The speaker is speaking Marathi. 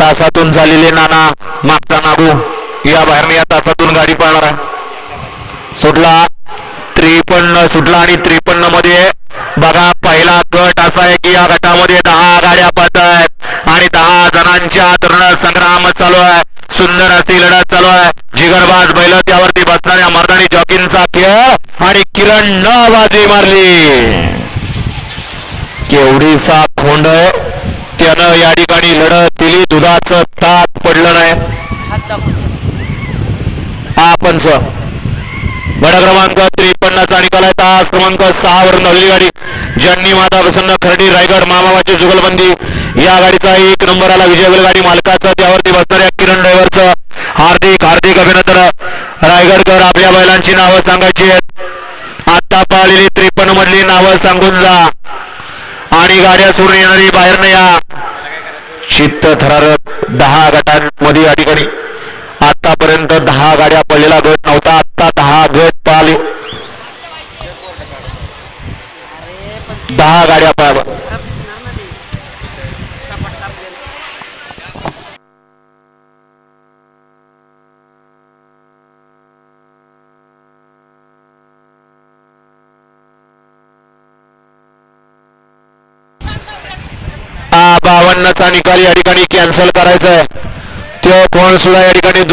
तासातून झालेले नाना मागचा नागू या बाहेर या तासातून गाडी पळणार आहे. सुटला 53 सुटला आणि 53 मध्ये बघा पहिला गट असा आहे की या गटामध्ये 10 गाड्या पळत आहेत आणि 10 जणांच्या तरुण संग्राम चालू आहे. सुंदर अशी लढत चालू आहे. जिगरबाज बैल त्यावरती बसणाऱ्या मर्दानी जॉकींचा खेळ आणि किरण न बाजी मारली. केवढीसा खोंड आहे त्यानं या ठिकाणी लढत दिली. दुधाचं ताक पडलं नाही. आपणच गट क्रमांक 53चा निकाल आहे. तास क्रमांक 6 वरून धावलेली गाडी ज्यांनी माता प्रसन्न खर्डी रायगड मामाबाची जुगलबंदी या गाडीचा 1 नंबर आला. विजय गाडी मालकाचं त्यावरती बसणाऱ्या किरण ड्रायव्हरचं हार्दिक हार्दिक अभिनंदन. रायगडकर आपल्या बैलांची नावं सांगायची आहेत. आता पाळलेली 53 मधली नावं सांगून जा आणि गाड्या सोडून येणारी बाहेर नाही या. चित्त थरारक 10 गटांमध्ये या ठिकाणी आतापर्यंत 10 गाड्या पडलेला गट नव्हता. आता 10 गट पाहिले. 10 गाड्या पाहिल्या. हा 52चा निकाल या ठिकाणी कॅन्सल करायचा आहे. तो कोण सुद्धा या ठिकाणी